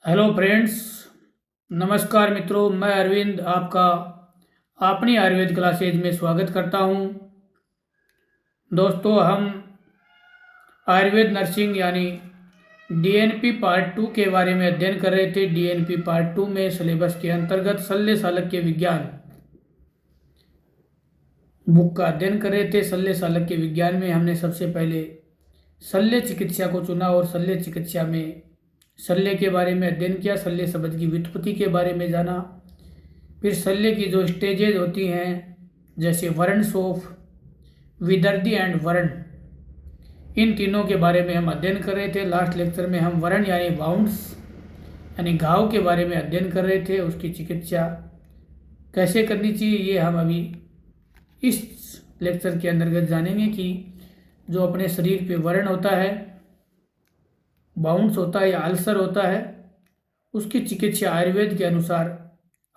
Hello friends. नमस्कार मित्रों, मैं अरविंद आपका अपनी आयुर्वेद क्लासेज में स्वागत करता हूं। दोस्तों, हम आयुर्वेद नर्सिंग यानी डीएनपी पार्ट 2 के बारे में अध्ययन कर रहे थे। डीएनपी पार्ट 2 में सिलेबस के अंतर्गत शल्य शालक्य विज्ञान बुक का अध्ययन कर रहे थे। शल्य शालक्य विज्ञान में हमने सबसे पहले शल्य चिकित्सा को चुना और शल्य चिकित्सा में शल्य के बारे में अध्ययन किया, शल्य शब्द की व्युत्पत्ति के बारे में जाना। फिर शल्य की जो स्टेजेज होती हैं, जैसे वर्ण शोफ, विदर्दी एंड वर्ण, इन तीनों के बारे में हम अध्ययन कर रहे थे। लास्ट लेक्चर में हम वर्ण यानी वाउंड्स यानी घाव के बारे में अध्ययन कर रहे थे। उसकी चिकित्सा कैसे करनी चाहिए ये हम अभी इस लेक्चर के अंतर्गत जानेंगे कि जो अपने शरीर पे वर्ण होता है, बाउंड्स होता है या अल्सर होता है, उसकी चिकित्सा आयुर्वेद के अनुसार,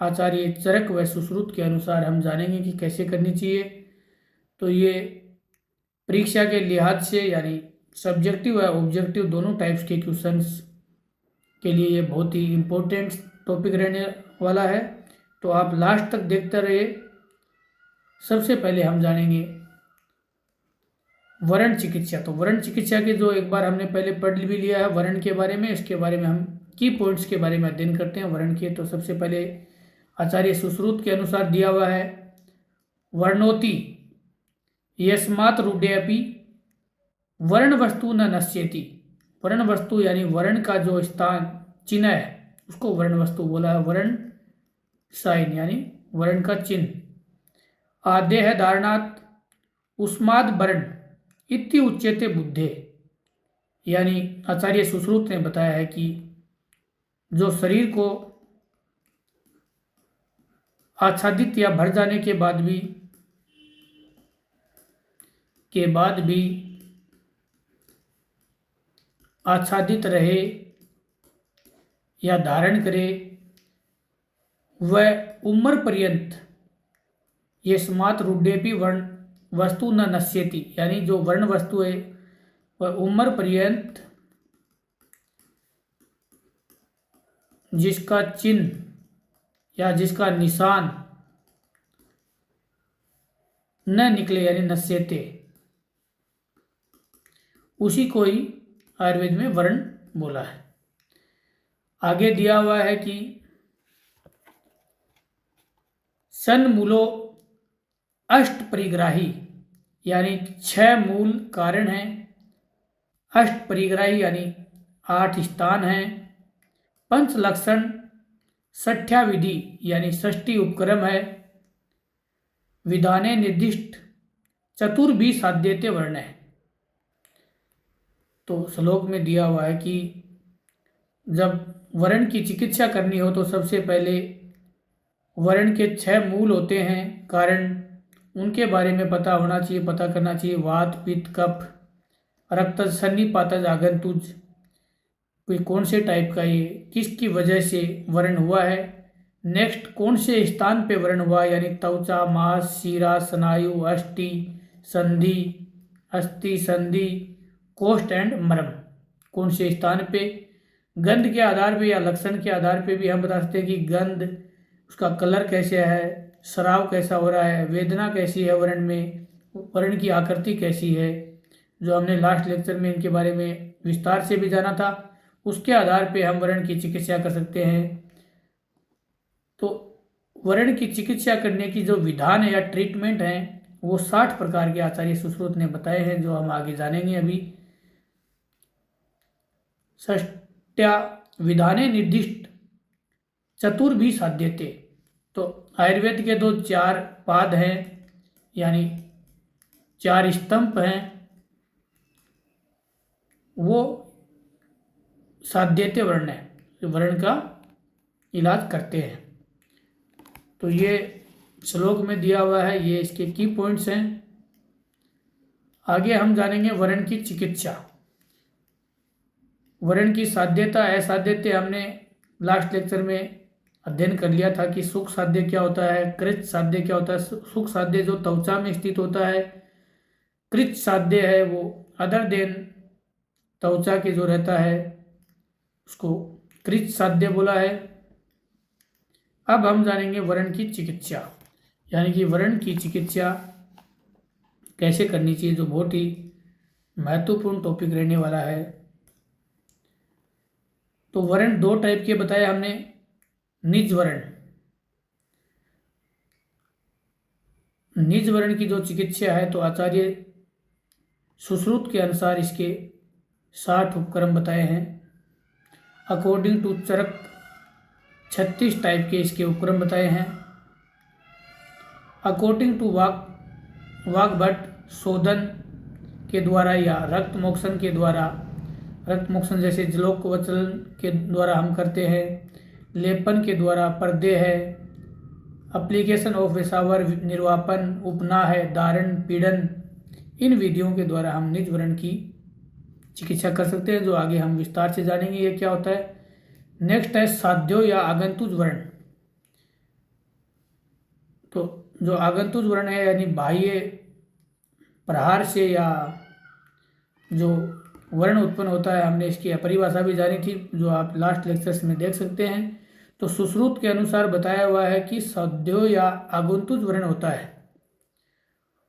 आचार्य चरक व सुश्रुत के अनुसार हम जानेंगे कि कैसे करनी चाहिए। तो ये परीक्षा के लिहाज से यानी सब्जेक्टिव व ऑब्जेक्टिव दोनों टाइप्स के क्वेश्चंस के लिए ये बहुत ही इम्पोर्टेंट टॉपिक रहने वाला है। तो आप लास्ट तक देखते रहिए। सबसे पहले हम जानेंगे वर्ण चिकित्सा। तो वर्ण चिकित्सा के जो एक बार हमने पहले पढ़ भी लिया है वर्ण के बारे में, इसके बारे में हम की पॉइंट्स के बारे में अध्ययन करते हैं वर्ण के। तो सबसे पहले आचार्य सुश्रुत के अनुसार दिया हुआ है, वर्णोति यस्मात् रूढ़ेऽपि वर्ण वस्तु न नश्यति। वर्ण वस्तु यानी वर्ण का जो स्थान चिन्ह है उसको वर्ण वस्तु बोला है। वर्ण साइन यानी वर्ण का चिन्ह। आदेह धारणात् उस्माद वर्ण इति उच्यते बुद्धे, यानी आचार्य सुश्रुत ने बताया है कि जो शरीर को आच्छादित या भर जाने के बाद भी आच्छादित रहे या धारण करे, वह उम्र पर्यंत ये स्मात रूढ़ेपी वर्ण वस्तु न नश्यति, यानी जो वर्ण वस्तु है वह उम्र पर्यंत जिसका चिन्ह या जिसका निशान न निकले यानी नश्यते, उसी को ही आयुर्वेद में वर्ण बोला है। आगे दिया हुआ है कि सन्मूलो अष्ट परिग्राही, यानी 6 मूल कारण हैं। अष्ट परिग्राही यानी 8 स्थान हैं। पंच लक्षण षठ्या विधि यानी 6 उपक्रम है। विधाने निर्दिष्ट चतुर्भी साध्यते वर्ण है। तो श्लोक में दिया हुआ है कि जब वर्ण की चिकित्सा करनी हो तो सबसे पहले वर्ण के 6 मूल होते हैं कारण, उनके बारे में पता होना चाहिए, पता करना चाहिए। वात, पित्त, कफ, रक्त, सन्निपातज, आगंतुज, कोई कौन से टाइप का ये किसकी वजह से वर्ण हुआ है। नेक्स्ट, कौन से स्थान पे वर्ण हुआ, यानी त्वचा, मांस, शिरा, स्नायु, अस्थि संधि, कोष्ठ एंड मर्म, कौन से स्थान पे। गंध के आधार पे या लक्षण के आधार पे भी हम बता सकते हैं कि गंध, उसका कलर कैसे है, स्राव कैसा हो रहा है, वेदना कैसी है वर्ण में, वर्ण की आकृति कैसी है, जो हमने लास्ट लेक्चर में इनके बारे में विस्तार से भी जाना था। उसके आधार पे हम वर्ण की चिकित्सा कर सकते हैं। तो वर्ण की चिकित्सा करने की जो विधान है या ट्रीटमेंट है वो 60 प्रकार के आचार्य सुश्रुत ने बताए हैं, जो हम आगे जानेंगे अभी। षष्ट्या विधाने निर्दिष्ट चतुर्भी साध्यते। तो आयुर्वेद के 4 पाद हैं यानी 4 स्तंभ हैं, वो साध्यते वर्ण है, जो वर्ण का इलाज करते हैं। तो ये श्लोक में दिया हुआ है, ये इसके की पॉइंट्स हैं। आगे हम जानेंगे वर्ण की चिकित्सा। वर्ण की साध्यता असाध्यते हमने लास्ट लेक्चर में अध्ययन कर लिया था कि सुख साध्य क्या होता है, कृत साध्य क्या होता है। सुख साध्य जो त्वचा में स्थित होता है, कृत साध्य है वो अदर देन त्वचा के जो रहता है उसको कृत साध्य बोला है। अब हम जानेंगे व्रण की चिकित्सा, यानी कि व्रण की चिकित्सा कैसे करनी चाहिए, जो बहुत ही महत्वपूर्ण टॉपिक रहने वाला है। तो वर्ण दो टाइप के बताए हमने। निज वर्ण, निज वर्ण की जो चिकित्सा है तो आचार्य सुश्रुत के अनुसार इसके 60 उपक्रम बताए हैं। अकॉर्डिंग टू चरक 36 टाइप के इसके उपक्रम बताए हैं। अकॉर्डिंग टू वाग्भट शोधन के द्वारा या रक्त मोक्षण के द्वारा, रक्त मोक्षण जैसे जलोकवचलन के द्वारा हम करते हैं, लेपन के द्वारा, पर्दे है, एप्लीकेशन ऑफ वेसावर, निर्वापन, उपना है, धारण, पीड़न, इन विधियों के द्वारा हम निज वर्ण की चिकित्सा कर सकते हैं, जो आगे हम विस्तार से जानेंगे ये क्या होता है। नेक्स्ट है साध्यो या आगंतुज वर्ण। तो जो आगंतुज वर्ण है यानी बाह्य प्रहार से या जो वर्ण उत्पन्न होता है, हमने इसकी परिभाषा भी जानी थी जो आप लास्ट लेक्चर्स में देख सकते हैं। तो सुश्रुत के अनुसार बताया हुआ है कि साध्यो या आगंतुज वर्ण होता है,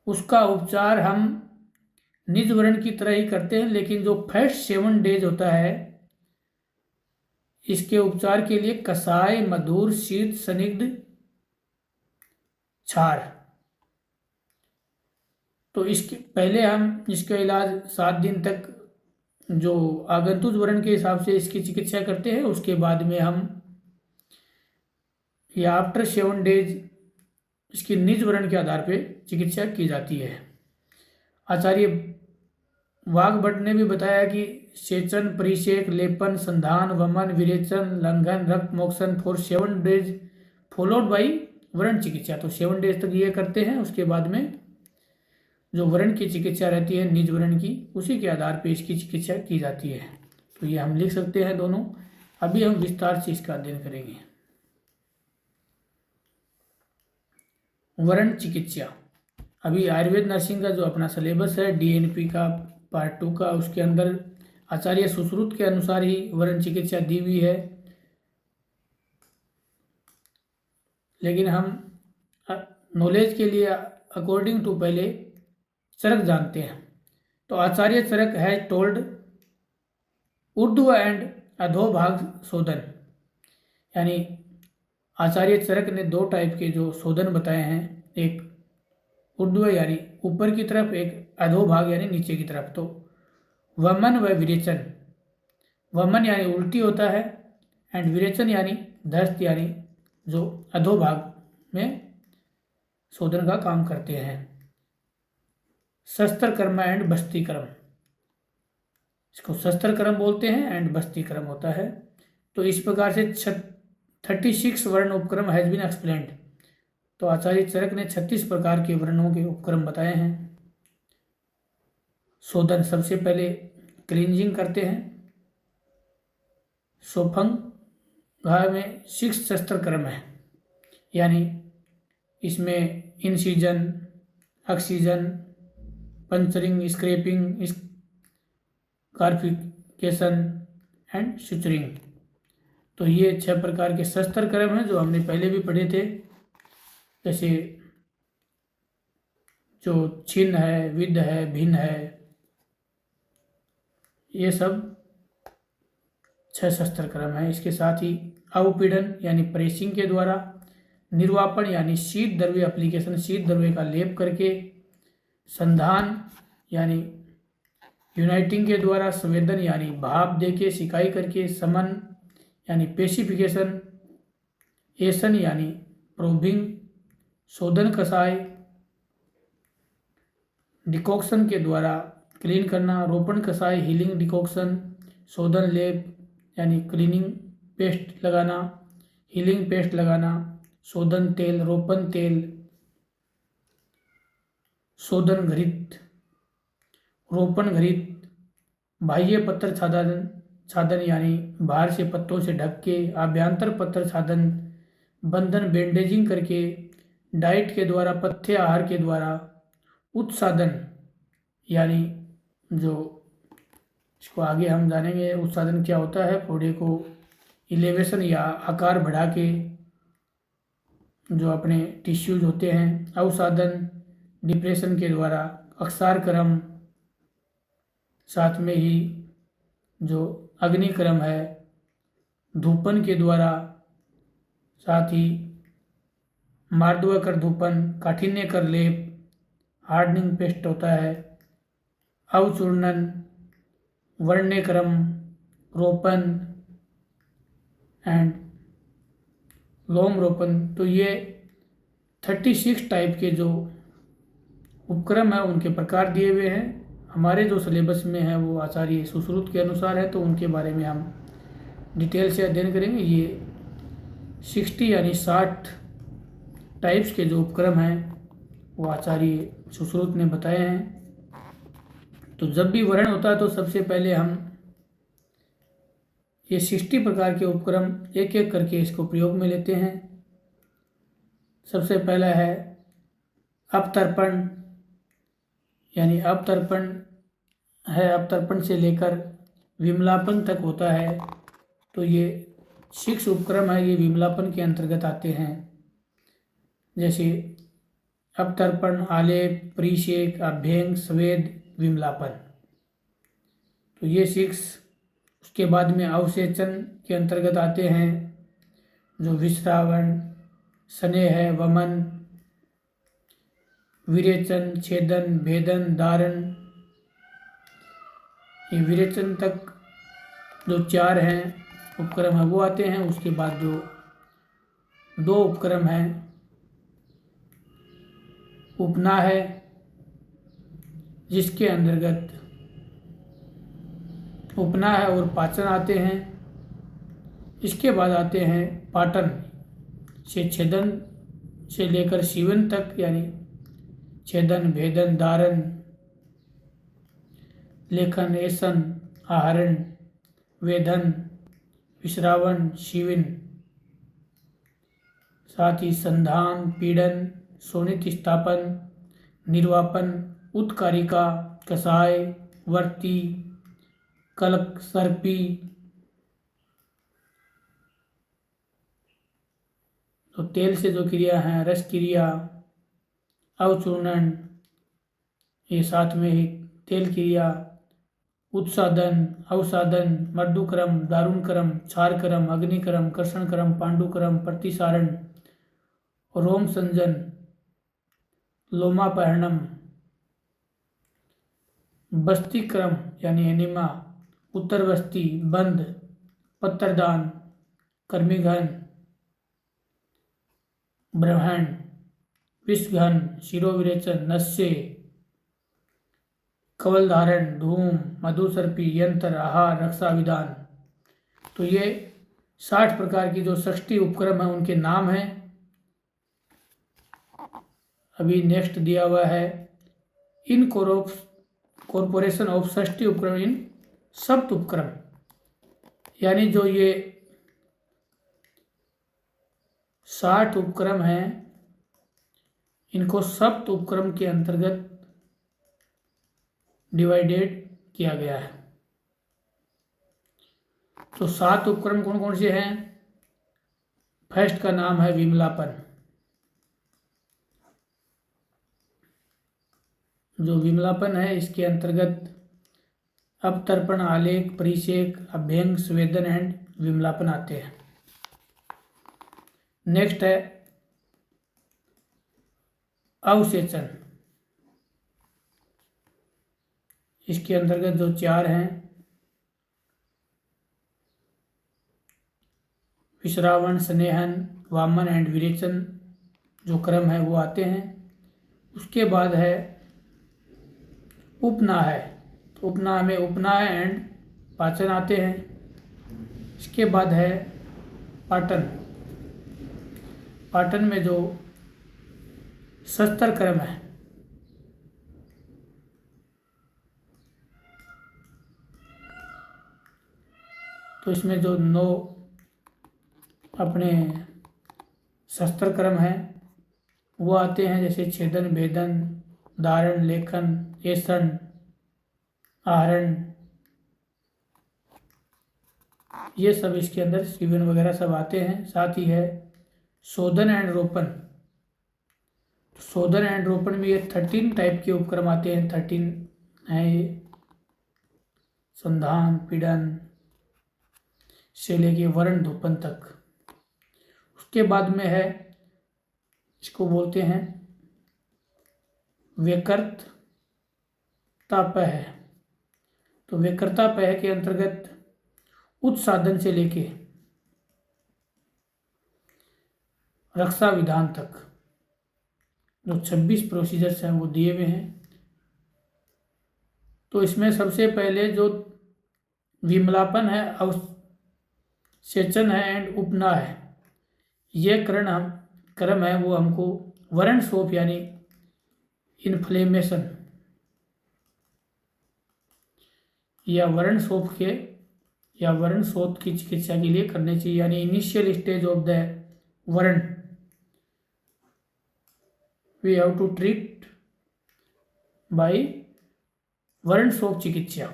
उसका उपचार हम निज वर्ण की तरह ही करते हैं, लेकिन जो फर्स्ट 7 डेज होता है इसके उपचार के लिए कषाय, मधुर, शीत, संदिग्ध, क्षार, तो इसके पहले हम इसका इलाज 7 दिन तक जो आगंतुक वर्ण के हिसाब से इसकी चिकित्सा करते हैं, उसके बाद में हम या आफ्टर 7 डेज इसकी निज वर्ण के आधार पे चिकित्सा की जाती है। आचार्य वाग्भट ने भी बताया कि सेचन, परिषेक, लेपन, संधान, वमन, विरेचन, लंघन, रक्त मोक्षण फॉर 7 डेज फॉलोड बाई वर्ण चिकित्सा। तो 7 डेज तक ये करते हैं, उसके बाद में जो वर्ण की चिकित्सा रहती है निज वर्ण की, उसी के आधार पर इसकी चिकित्सा की जाती है। तो ये हम लिख सकते हैं दोनों। अभी हम विस्तार से इसका अध्ययन करेंगे। वर्ण चिकित्सा, अभी आयुर्वेद नर्सिंग का जो अपना सिलेबस है DNP का पार्ट 2 का, उसके अंदर आचार्य सुश्रुत के अनुसार ही वर्ण चिकित्सा दी हुई है, लेकिन हम नॉलेज के लिए अकॉर्डिंग टू पहले चरक जानते हैं। तो आचार्य चरक है टोल्ड ऊर्ध्व एंड अधोभाग शोधन, यानी आचार्य चरक ने 2 टाइप के जो शोधन बताए हैं, एक ऊर्ध्व यानी ऊपर की तरफ, एक अधोभाग यानी नीचे की तरफ। तो वमन व विरेचन, वमन यानी उल्टी होता है एंड विरेचन यानी दस्त यानी जो अधोभाग में शोधन का काम करते हैं। शस्त्र कर्म एंड बस्ती कर्म, इसको शस्त्र कर्म बोलते हैं एंड बस्ती कर्म होता है। तो इस प्रकार से 36 वर्ण उपक्रम हैज बीन एक्सप्लेन्ड। तो आचार्य चरक ने 36 प्रकार के वर्णों के उपक्रम बताए हैं। शोधन, सबसे पहले क्लींजिंग करते हैं। सोफंग घाव में 6 शस्त्र कर्म है, यानी इसमें incision, excision, puncturing, scraping, scarification and suturing. तो ये 6 प्रकार के शस्त्र कर्म हैं जो हमने पहले भी पढ़े थे, जैसे जो छिन्न है, विद्ध है, भिन्न है, ये सब 6 शस्त्र कर्म है। इसके साथ ही अवपीड़न यानी प्रेसिंग के द्वारा, निर्वापन यानी शीत द्रव्य एप्लीकेशन, शीत द्रव्य का लेप करके, संधान यानी यूनाइटिंग के द्वारा, संवेदन यानी भाप देके सिकाई करके, समन यानी पेसिफिकेशन, एसन यानी प्रोबिंग, शोधन कषाय, डिकॉक्शन के द्वारा क्लीन करना, रोपण कषाय, हीलिंग डिकॉक्शन, शोधन लेप यानी क्लीनिंग पेस्ट लगाना, हीलिंग पेस्ट लगाना, शोधन तेल, रोपण तेल, शोधन घृत, रोपण घृत, बाह्य पत्र छादन यानी बाहर से पत्तों से ढक के, आभ्यंतर पत्र छादन, बंधन बैंडेजिंग करके, डाइट के द्वारा, पथ्य आहार के द्वारा, उत्साधन यानी जो इसको आगे हम जानेंगे उत्साधन क्या होता है, फोड़े को इलेवेशन या आकार बढ़ा के जो अपने टिश्यूज होते हैं, अवसादन डिप्रेशन के द्वारा, अक्षार क्रम, साथ में ही जो अग्निक्रम है धूपन के द्वारा, साथ ही मार्दवा कर धूपन, काठिन्य कर लेप, हार्डनिंग पेस्ट होता है, अवचूर्णन, वर्ण्यक्रम, रोपण एंड लोम रोपण। तो ये 36 टाइप के जो उपक्रम है उनके प्रकार दिए हुए हैं। हमारे जो सिलेबस में है वो आचार्य सुश्रुत के अनुसार है, तो उनके बारे में हम डिटेल से अध्ययन करेंगे। ये 60 यानी 60 टाइप्स के जो उपक्रम हैं वो आचार्य सुश्रुत ने बताए हैं। तो जब भी वर्ण होता है तो सबसे पहले हम ये 60 प्रकार के उपक्रम एक एक करके इसको प्रयोग में लेते हैं। सबसे पहला है अपतर्पण, यानी अपतर्पण है, अपतर्पण से लेकर विमलापन तक होता है। तो ये 6 उपक्रम है, ये विमलापन के अंतर्गत आते हैं। जैसे अपतर्पण, आलेप, परिषेक, अभ्यंग, स्वेद, विमलापन। तो ये 6। उसके बाद में अवसेचन के अंतर्गत आते हैं जो विश्रावण, स्नेह, वमन, विरेचन, छेदन, भेदन, धारण। ये विरेचन तक जो 4 हैं उपक्रम है वो आते हैं। उसके बाद जो 2 उपक्रम हैं, उपना है, जिसके अंतर्गत उपना है और पाचन आते हैं। इसके बाद आते हैं पाटन से छेदन से लेकर सीवन तक, यानी छेदन, भेदन, धारण, लेखन, ऐसन, आहरण, वेदन, विश्रावण, शिविन। साथ ही संधान, पीड़न, शोणित स्थापन, निर्वापन, उत्कारिका, कषाय, वर्ती, कलक, सर्पी। तो तेल से जो क्रिया है, रस क्रिया, अवचूर्णन, ये साथ में ही तेल क्रिया, उत्सादन, अवसादन, मर्दुक्रम, दारुणक्रम, क्षारक्रम, अग्निक्रम, कर्षणक्रम, पांडुक्रम, प्रतिसारण, रोम संजन, लोमापहरणम, बस्तिक्रम यानी एनिमा, उत्तर बस्ती, बंद, पत्रदान, कर्मिघन, ब्रह्मण, विषघन, शिरोविरेचन, नस्य, कवल धारण, धूम, मधुसर्पी, यंत्र, आहार, रक्षा विधान। तो ये 60 प्रकार की जो 60 उपक्रम है उनके नाम हैं। अभी नेक्स्ट दिया हुआ है इन कॉर्पोरेशन ऑफ 60 उपक्रम इन सप्त उपक्रम, यानी जो ये 60 उपक्रम हैं इनको सप्त उपक्रम के अंतर्गत डिवाइडेड किया गया है। तो 7 उपक्रम कौन कौन से हैं? फर्स्ट का नाम है विमलापन। जो विमलापन है इसके अंतर्गत अपतर्पण, आलेख, परिषेक, अभ्यंग, स्वेदन एंड विमलापन आते हैं। नेक्स्ट है अवसेचन। इसके अंतर्गत जो 4 हैं, विश्रावण, स्नेहन, वामन एंड विरेचन जो क्रम है वो आते हैं। उसके बाद है उपना है, तो उपना में उपना एंड पाचन आते हैं। इसके बाद है पाटन। पाटन में जो शस्त्र क्रम है, तो इसमें जो 9 अपने शस्त्र क्रम है वो आते हैं, जैसे छेदन, भेदन, धारण, लेखन, ऐसन, आहरण, ये सब इसके अंदर सीवन वगैरह सब आते हैं। साथ ही है शोधन एंड रोपण। शोधन एंड रोपण में ये 13 टाइप के उपक्रम आते हैं। 13 हैं ये, संधान, पीड़न से लेके वरण धूपन तक। उसके बाद में है, इसको बोलते हैं व्यकर्तापह। तो व्यकर्तापह के अंतर्गत उत्साधन से लेके रक्षा विधान तक जो 26 प्रोसीजर्स हैं वो दिए हुए हैं। तो इसमें सबसे पहले जो विमलापन है, अवसेचन है एंड उपना है, ये क्रम है वो हमको वरण शोथ यानी इन्फ्लेमेशन या वरण शोथ की चिकित्सा के लिए करने चाहिए। यानी initial stage of the vrana we have to treat by vrana shotha chikitsa.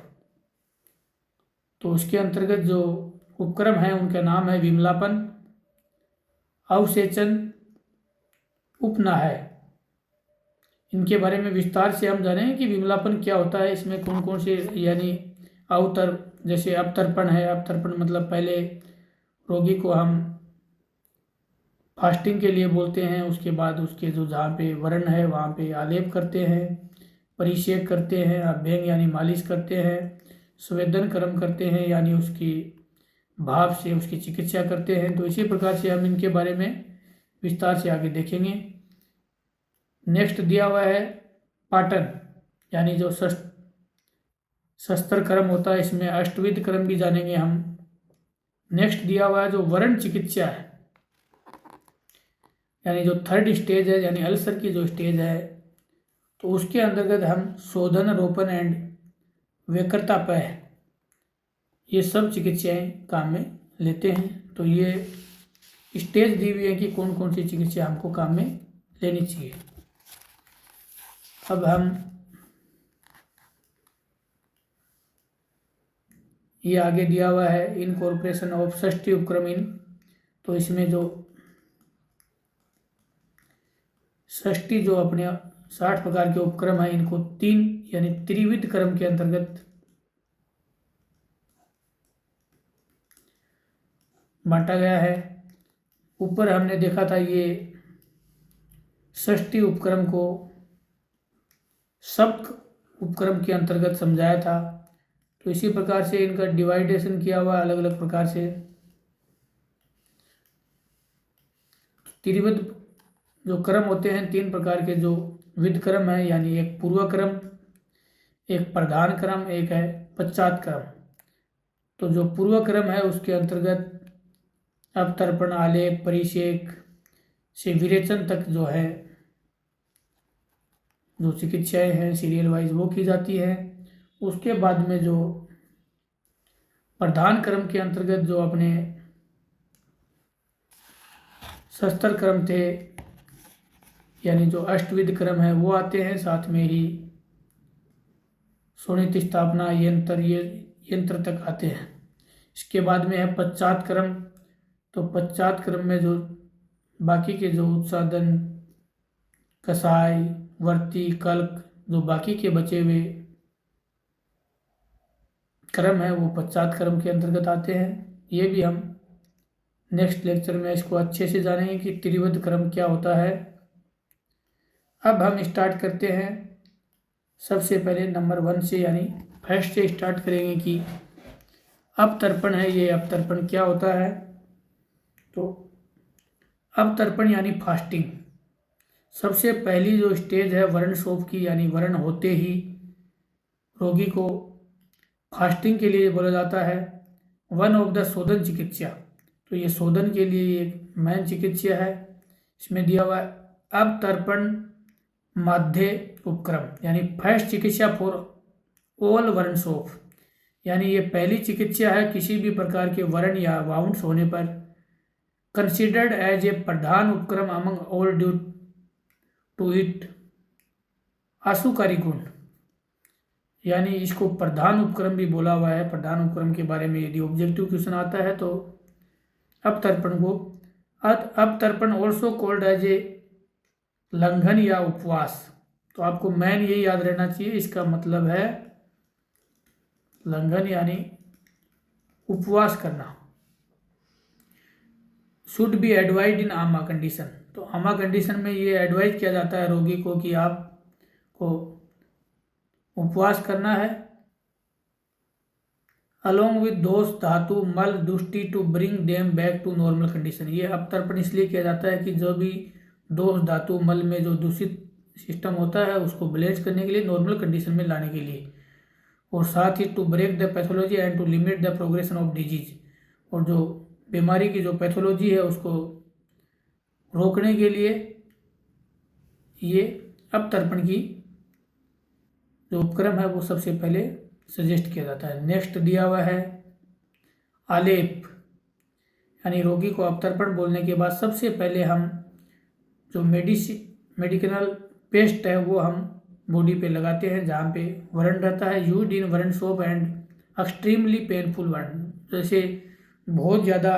तो उसके अंतर्गत जो उपक्रम है उनका नाम है विमलापन, अवसेचन, उपना है। इनके बारे में विस्तार से हम जानेंगे कि विमलापन क्या होता है, इसमें कौन कौन से, यानी जैसे अवतर्पण है। अवतर्पण मतलब पहले रोगी को हम फास्टिंग के लिए बोलते हैं, उसके बाद उसके जो जहाँ पे वरण है वहाँ पे आलेप करते हैं, परिषेक करते हैं, अभ्यंग यानी मालिश करते हैं, स्वेदन कर्म करते हैं यानी उसकी भाप से उसकी चिकित्सा करते हैं। तो इसी प्रकार से हम इनके बारे में विस्तार से आगे देखेंगे। नेक्स्ट दिया हुआ है पाटन, यानी जो शस्त्र कर्म होता है, इसमें अष्टविध कर्म भी जानेंगे हम। नेक्स्ट दिया हुआ है जो वरण चिकित्सा है, यानी जो 3rd स्टेज है, यानी अल्सर की जो स्टेज है, तो उसके अंतर्गत हम शोधन, रोपण एंड व्यकर्तापह ये सब चिकित्साएं काम में लेते हैं। तो ये स्टेज दी हुई है कि कौन कौन सी चिकित्सा हमको काम में लेनी चाहिए। अब हम ये आगे दिया हुआ है इनकॉर्पोरेशन ऑफ षष्ठी उपक्रम इन। तो इसमें जो षष्ठी जो अपने 60 प्रकार के उपक्रम है, इनको 3 यानी त्रिविध कर्म के अंतर्गत बांटा गया है। ऊपर हमने देखा था ये षष्ठी उपक्रम को सप्त उपक्रम के अंतर्गत समझाया था। तो इसी प्रकार से इनका डिवाइडेशन किया हुआ अलग अलग प्रकार से। त्रिविध जो कर्म होते हैं 3 प्रकार के, जो विध कर्म है, यानी एक पूर्व कर्म, एक प्रधान कर्म, एक है पश्चात कर्म। तो जो पूर्व कर्म है उसके अंतर्गत अवतर्पण, आलेप, परिषेक से विरेचन तक जो है जो चिकित्साएं हैं सीरियल वाइज वो की जाती है। उसके बाद में जो प्रधान कर्म के अंतर्गत जो अपने शस्त्र कर्म थे, यानी जो अष्टविध कर्म है वो आते हैं। साथ में ही सुनित, स्थापना, यंत्र तक आते हैं। इसके बाद में है पश्चात कर्म। तो पश्चात कर्म में जो बाकी के जो उत्सादन, कसाय, वर्ती, कल्क, जो बाकी के बचे हुए कर्म है वो पश्चात कर्म के अंतर्गत आते हैं। ये भी हम नेक्स्ट लेक्चर में इसको अच्छे से जानेंगे कि त्रिविध कर्म क्या होता है। अब हम स्टार्ट करते हैं सबसे पहले नंबर 1 से, यानी फर्स्ट से स्टार्ट करेंगे कि अवतर्पण है। ये अवतर्पण क्या होता है? तो अवतर्पण यानी फास्टिंग। सबसे पहली जो स्टेज है वरण शोथ की, यानी वरण होते ही रोगी को फास्टिंग के लिए बोला जाता है। वन ऑफ द शोधन चिकित्सा। तो ये शोधन के लिए एक मेन चिकित्सा है। इसमें दिया हुआ अवतर्पण माध्य उपक्रम, यानी फर्स्ट चिकित्सा फॉर ऑल वरण शोथ। यानी ये पहली चिकित्सा है किसी भी प्रकार के वरण या वाउंड्स होने पर, considered as a pradhan upakram among all due to it ashukari guna. यानी इसको प्रधान उपक्रम भी बोला हुआ है। प्रधान उपक्रम के बारे में यदि ऑब्जेक्टिव क्वेश्चन आता है तो अपतर्पण ऑल्सो कॉल्ड एज ए लंघन या उपवास। तो आपको मेन ये याद रहना चाहिए, इसका मतलब है लंघन यानी उपवास करना। शुड बी एडवाइज इन आमा कंडीशन। तो आमा कंडीशन में ये एडवाइज किया जाता है रोगी को कि आपको उपवास करना है। Along with dosha dhatu mala dushti to bring them back to normal condition. ये अपतर्पण इसलिए किया जाता है कि जो भी दोष धातु मल में जो दूषित सिस्टम होता है उसको ब्लेच करने के लिए, नॉर्मल कंडीशन में लाने के लिए, और साथ ही to break the pathology and to limit the progression of disease. और जो बीमारी की जो पैथोलॉजी है उसको रोकने के लिए ये अपतर्पण की जो उपक्रम है वो सबसे पहले सजेस्ट किया जाता है। नेक्स्ट दिया हुआ है आलेप, यानी रोगी को अपतर्पण बोलने के बाद सबसे पहले हम जो मेडिकल पेस्ट है वो हम बॉडी पे लगाते हैं जहाँ पे व्रण रहता है। Used in vrana soap and extremely painful vrana. जैसे बहुत ज़्यादा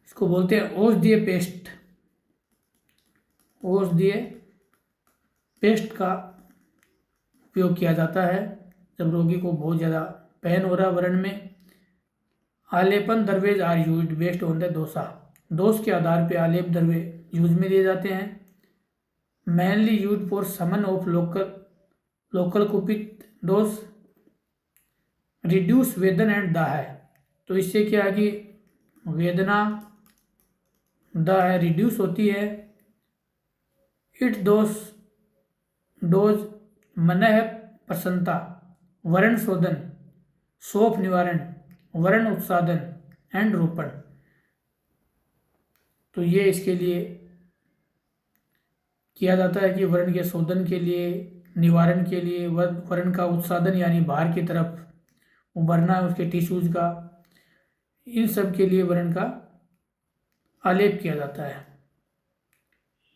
इसको बोलते हैं औषधीय पेस्ट। औषधीय पेस्ट का उपयोग किया जाता है जब रोगी को बहुत ज़्यादा पेन हो रहा है व्रण में। Alepana dravyas are used based on the dosha. दोष के आधार पे आलेप दरवे यूज में दिए जाते हैं। Mainly use for someone of local कुपित दोष, रिड्यूस वेदन एंड दाह। तो इससे क्या है कि वेदना दाह रिड्यूस होती है। इट डोज मनह प्रसन्नता, वरण शोधन, शोफ निवारण, वरण उत्सादन एंड रोपण। तो ये इसके लिए किया जाता है कि वर्ण के शोधन के लिए, निवारण के लिए, वर्ण का उत्सादन यानी बाहर की तरफ उभरना उसके टिश्यूज का, इन सब के लिए वर्ण का आलेप किया जाता है।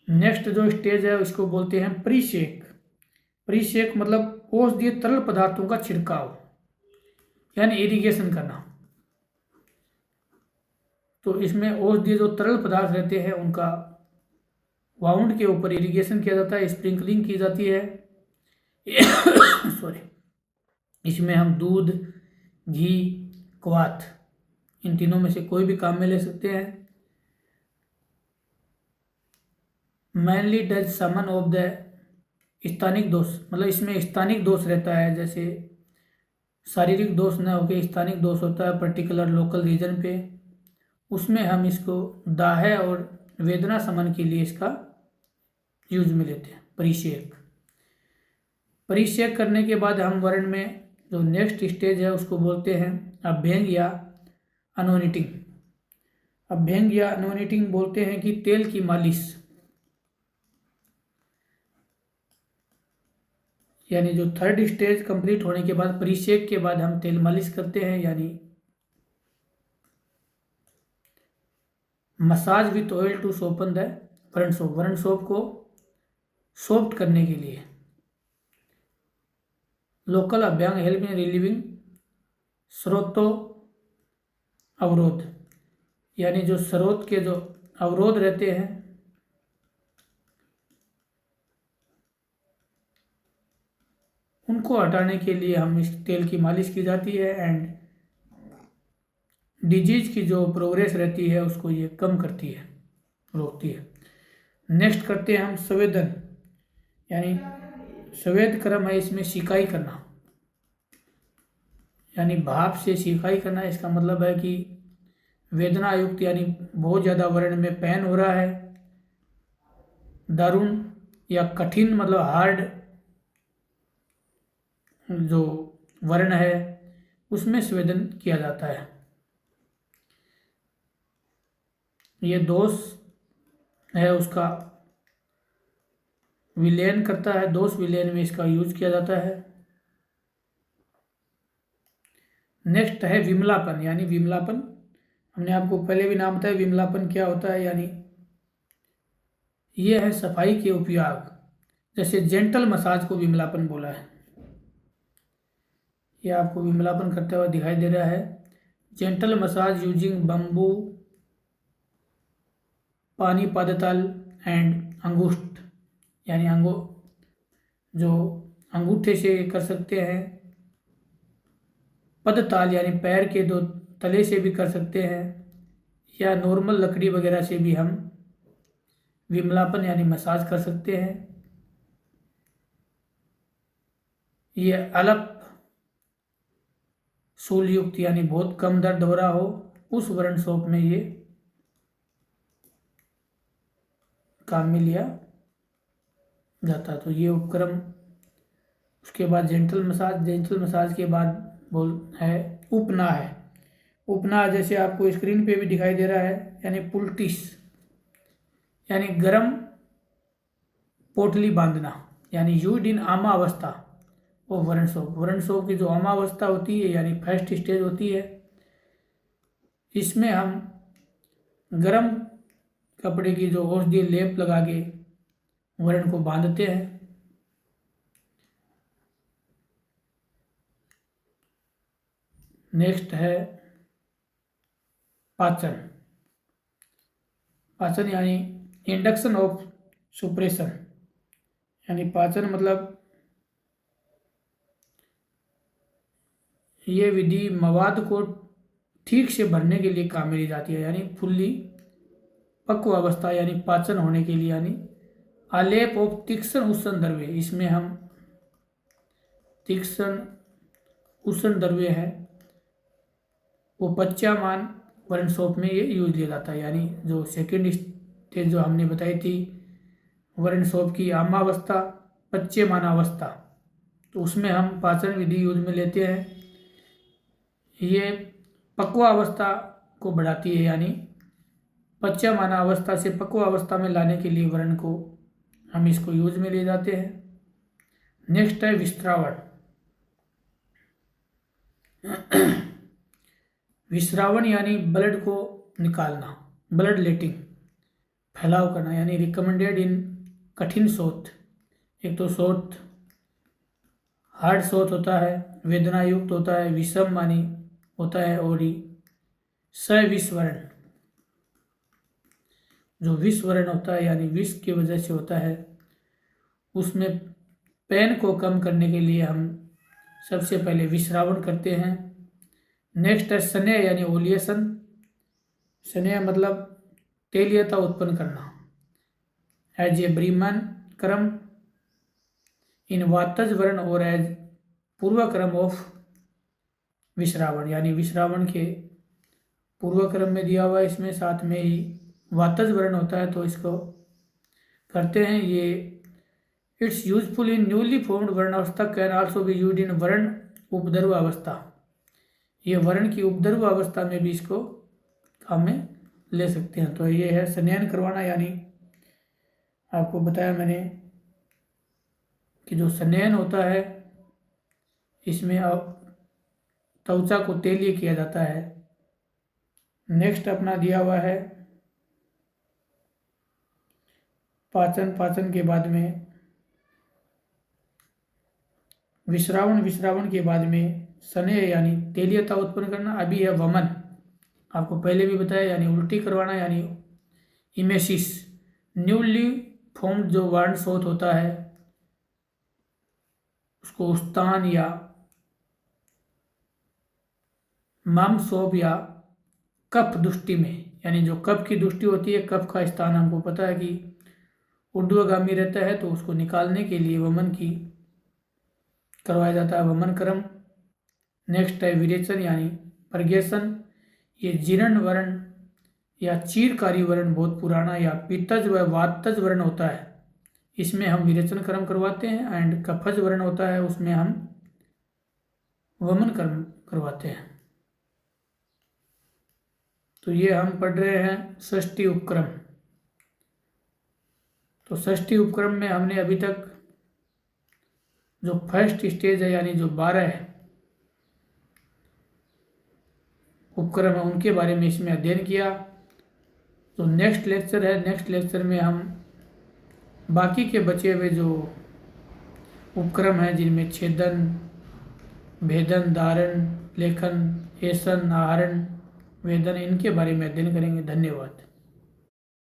नेक्स्ट जो स्टेज है उसको बोलते हैं परिषेक। परिषेक मतलब औषधीय तरल पदार्थों का छिड़काव यानी इरिगेशन करना। तो इसमें औषधीय जो तरल पदार्थ रहते हैं उनका वाउंड के ऊपर इरिगेशन किया जाता है, स्प्रिंकलिंग की जाती है। सॉरी, इसमें हम दूध, घी, क्वाथ, इन तीनों में से कोई भी काम में ले सकते हैं। मेनली डज समन ऑफ द स्थानिक दोष, मतलब इसमें स्थानिक दोष रहता है। जैसे शारीरिक दोष न होकर स्थानिक दोष होता है पर्टिकुलर लोकल रीजन पे, उसमें हम इसको दाह और वेदना शमन के लिए इसका यूज में लेते हैं परिषेक। परिषेक करने के बाद हम वर्ण में जो नेक्स्ट स्टेज है उसको बोलते हैं अभ्यंग या अनोनिटिंग। अभ्यंग या अनोनिटिंग बोलते हैं कि तेल की मालिश, यानी जो थर्ड स्टेज कंप्लीट होने के बाद परिषेक के बाद हम तेल मालिश करते हैं, यानी massage with oil to soften the वर्ण सोप, वर्ण सोप को सॉफ्ट करने के लिए। लोकल अभ्यंग हेल्प इन रिलीविंग स्रोतो अवरोध, यानी जो स्रोत के जो अवरोध रहते हैं उनको हटाने के लिए हम इस तेल की मालिश की जाती है। एंड डिजीज की जो प्रोग्रेस रहती है उसको ये कम करती है, रोकती है। नेक्स्ट करते हैं हम संवेदन, यानी संवेद क्रम है इसमें सिकाई करना, यानी भाप से सिकाई करना। इसका मतलब है कि वेदना युक्त यानी बहुत ज़्यादा वर्ण में पेन हो रहा है, दारुण या कठिन मतलब हार्ड जो वर्ण है उसमें संवेदन किया जाता है। ये दोष है उसका विलयन करता है, दोष विलयन में इसका यूज किया जाता है। नेक्स्ट है विमलापन, यानी विमलापन हमने आपको पहले भी नाम बताया विमलापन क्या होता है, यानी ये है सफाई के उपयोग। जैसे जेंटल मसाज को विमलापन बोला है। ये आपको विमलापन करते हुए दिखाई दे रहा है। जेंटल मसाज यूजिंग बम्बू, पानी पादताल एंड अंगूष्ठ, यानी जो अंगूठे से कर सकते हैं। पदताल यानी पैर के दो तले से भी कर सकते हैं, या नॉर्मल लकड़ी वगैरह से भी हम विमलापन यानी मसाज कर सकते हैं। ये अलप सूल युक्त यानी बहुत कम दर्द हो रहा हो उस वर्ण सोप में ये काम में लिया जाता। तो ये उपक्रम। उसके बाद जेंटल मसाज के बाद है उपना। है उपना, जैसे आपको स्क्रीन पे भी दिखाई दे रहा है, यानी पुलटिस यानी गरम पोटली बांधना, यानी यूज्ड इन आमा अवस्था और वर्ण सोप की जो आमा अवस्था होती है यानी फर्स्ट स्टेज होती है, इसमें हम गरम कपड़े की जो औषधीय लेप लगा के वर्ण को बांधते हैं। नेक्स्ट है पाचन यानी इंडक्शन ऑफ सुप्रेशन, यानी पाचन मतलब ये विधि मवाद को ठीक से भरने के लिए काम में ली जाती है, यानी फुल्ली पक्व अवस्था यानी पाचन होने के लिए, यानी आलेप ऑफ तीक्ष्ण उष्ण द्रव्य, इसमें हम तीक्ष्ण उष्ण द्रव्य है वो पच्चामान वर्ण सोप में ये यूज लिया जाता है। यानी जो सेकेंड स्टेज जो हमने बताई थी वर्ण सोप की आमावस्था पच्चेमान अवस्था, तो उसमें हम पाचन विधि यूज में लेते हैं। ये पक्वा अवस्था को बढ़ाती है, यानी पच्चेमान अवस्था से पक्वा अवस्था में लाने के लिए वर्ण को हम इसको यूज में ले जाते हैं। नेक्स्ट है विस्त्रावण। विस्रावण यानी ब्लड को निकालना, ब्लड लेटिंग, फैलाव करना, यानी रिकमेंडेड इन कठिन शोथ। एक तो शोथ हार्ड शोथ होता है, वेदना युक्त होता है, विषम मानी होता है, और सविषवर्ण जो विषवर्ण होता है यानी विष की वजह से होता है, उसमें पेन को कम करने के लिए हम सबसे पहले विश्रावण करते हैं। नेक्स्ट है स्नेह यानी ओलिएशन। स्नेह मतलब तेलियता उत्पन्न करना, एज ए ब्रीमन क्रम इन वातज वर्ण और एज पूर्व क्रम ऑफ विश्रावण, यानी विश्रावण के पूर्व क्रम में दिया हुआ है, इसमें साथ में ही वातज वर्ण होता है, तो इसको करते हैं। ये it's useful in newly formed वर्ण अवस्था, can also be used in वर्ण उपद्रव अवस्था। ये वर्ण की उपद्रव अवस्था में भी इसको काम में ले सकते हैं। तो ये है संनयन करवाना, यानी आपको बताया मैंने कि जो संनयन होता है इसमें त्वचा को तेलीय किया जाता है। नेक्स्ट अपना दिया हुआ है पाचन के बाद में विश्रावण के बाद में स्नेह यानी तेलियता उत्पन्न करना। अभी है वमन, आपको पहले भी बताया, यानी उल्टी करवाना, यानी इमेसिस, न्यूली फॉर्म्ड जो वर्ण शोथ होता है उसको उस्तान या माम सोप या कफ दुष्टि में, यानी जो कफ की दुष्टि होती है, कफ का स्थान हमको पता है कि ऊर्ध्वगामी रहता है, तो उसको निकालने के लिए वमन की करवाया जाता है, वमन क्रम। नेक्स्ट है विरेचन यानी प्रगेशन। ये जीर्ण वर्ण या चीरकारी वर्ण बहुत पुराना या पित्तज व वातज वर्ण होता है, इसमें हम विरेचन क्रम करवाते हैं। एंड कफज वर्ण होता है, उसमें हम वमन क्रम करवाते हैं। तो ये हम पढ़ रहे हैं षष्ठी उपक्रम। तो षष्ठी उपक्रम में हमने अभी तक जो फर्स्ट स्टेज है यानी जो 12 उपक्रम है उनके बारे में इसमें अध्ययन किया। तो नेक्स्ट लेक्चर है, नेक्स्ट लेक्चर में हम बाकी के बचे हुए जो उपक्रम हैं जिनमें छेदन, भेदन, धारण, लेखन, ऐसन, आहरण, वेदन, इनके बारे में अध्ययन करेंगे। धन्यवाद।